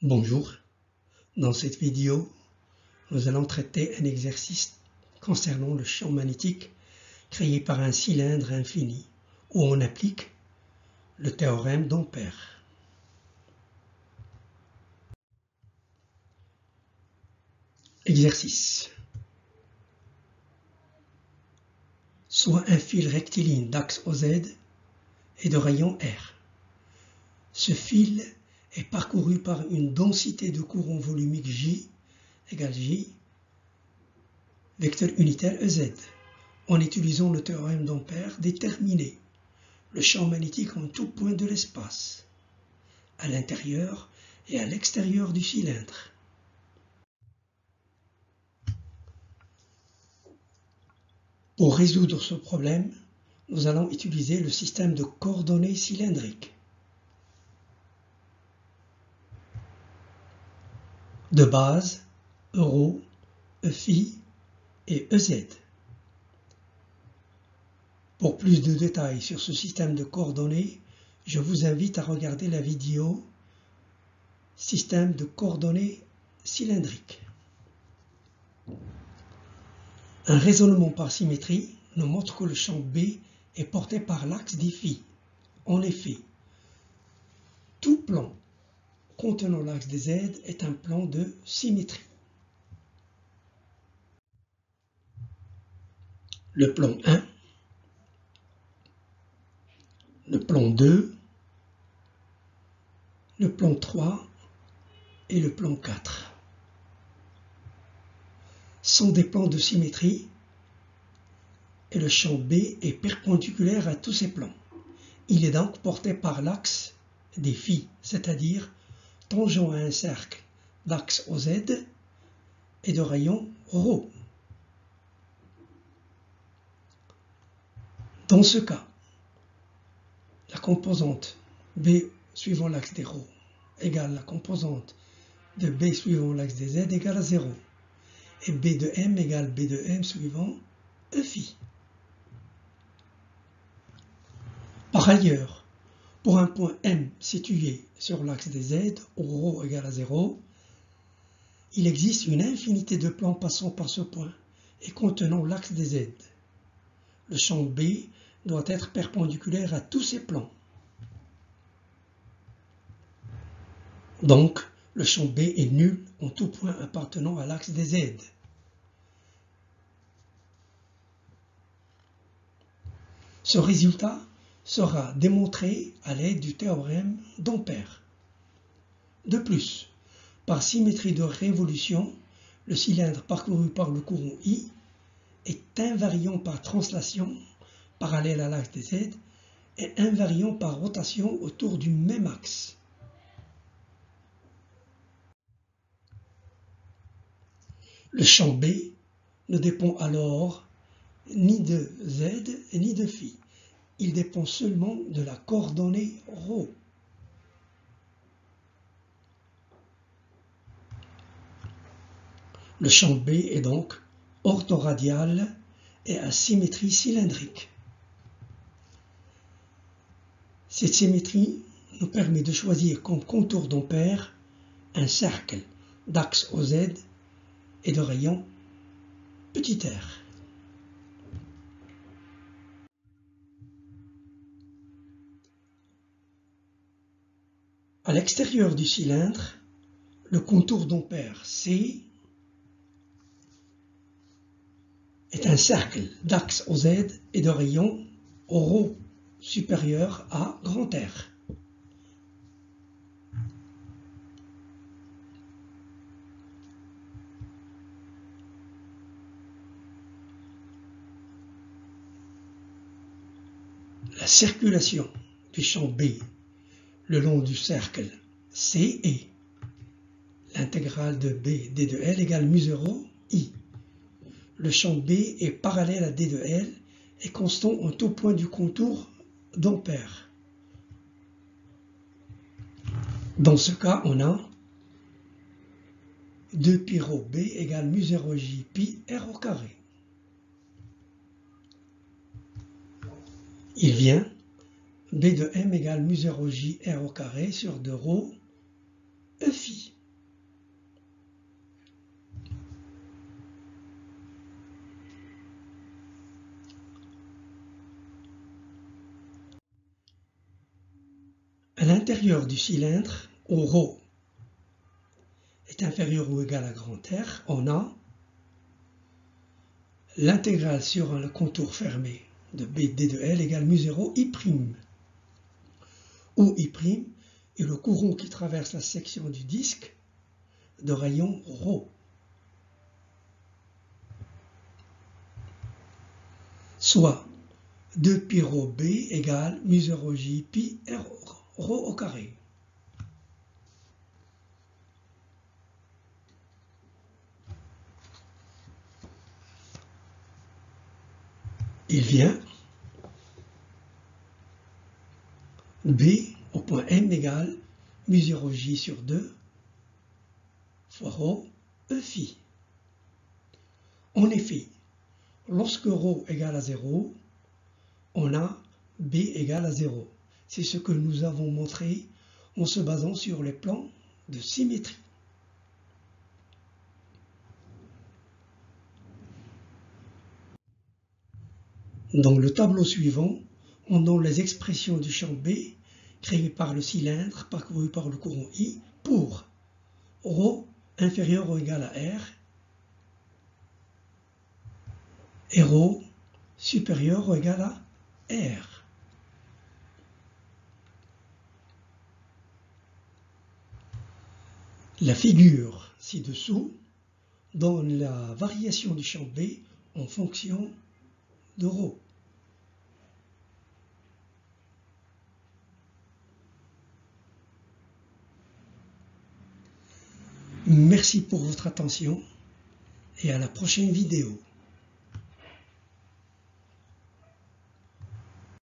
Bonjour, dans cette vidéo, nous allons traiter un exercice concernant le champ magnétique créé par un cylindre infini où on applique le théorème d'Ampère. Exercice. Soit un fil rectiligne d'axe OZ et de rayon R. Ce fil est parcouru par une densité de courant volumique J égale J, vecteur unitaire EZ. En utilisant le théorème d'Ampère, déterminer le champ magnétique en tout point de l'espace, à l'intérieur et à l'extérieur du cylindre. Pour résoudre ce problème, nous allons utiliser le système de coordonnées cylindriques. De base, Rho, Φ et EZ. Pour plus de détails sur ce système de coordonnées, je vous invite à regarder la vidéo Système de coordonnées cylindriques. Un raisonnement par symétrie nous montre que le champ B est porté par l'axe des Φ. En effet, tout plan contenant l'axe des Z est un plan de symétrie. Le plan 1, le plan 2, le plan 3 et le plan 4 sont des plans de symétrie et le champ B est perpendiculaire à tous ces plans. Il est donc porté par l'axe des Φ, c'est-à-dire tangent à un cercle d'axe OZ et de rayon ρ. Dans ce cas, la composante B suivant l'axe des ρ égale la composante de B suivant l'axe des Z égale à 0. Et B de M égale B de M suivant Φ. Par ailleurs, pour un point M situé sur l'axe des Z, où ρ égale à 0, il existe une infinité de plans passant par ce point et contenant l'axe des Z. Le champ B doit être perpendiculaire à tous ces plans. Donc, le champ B est nul en tout point appartenant à l'axe des Z. Ce résultat sera démontré à l'aide du théorème d'Ampère. De plus, par symétrie de révolution, le cylindre parcouru par le courant I est invariant par translation parallèle à l'axe des Z et invariant par rotation autour du même axe. Le champ B ne dépend alors ni de Z ni de Φ. Il dépend seulement de la coordonnée ρ. Le champ B est donc orthoradial et à symétrie cylindrique. Cette symétrie nous permet de choisir comme contour d'Ampère un cercle d'axe OZ et de rayon petit r. À l'extérieur du cylindre, le contour d'Ampère C est un cercle d'axe OZ et de rayon ρ supérieur à grand R. La circulation du champ B le long du cercle C est l'intégrale de B d de L égale mu0 I. Le champ B est parallèle à d de L et constant en tout point du contour d'Ampère. Dans ce cas, on a 2 pi ρ B égale mu0 J pi R au carré. Il vient B de M égale mu0 J R au carré sur 2 ρ Phi. À l'intérieur du cylindre, où ρ est inférieur ou égal à grand R, on a l'intégrale sur un contour fermé de B d de L égale mu0 I', où I' est le courant qui traverse la section du disque de rayon ρ. Soit 2π ρ B égale mu0 J pi R ρ au carré. Il vient B au point M égale mu0 J sur 2 fois ρ Phi. En effet, lorsque ρ égale à 0, on a B égale à 0. C'est ce que nous avons montré en se basant sur les plans de symétrie. Dans le tableau suivant, on donne les expressions du champ B créé par le cylindre parcouru par le courant I pour ρ inférieur ou égal à R et ρ supérieur ou égal à R. La figure ci-dessous donne la variation du champ B en fonction de ρ. Merci pour votre attention et à la prochaine vidéo.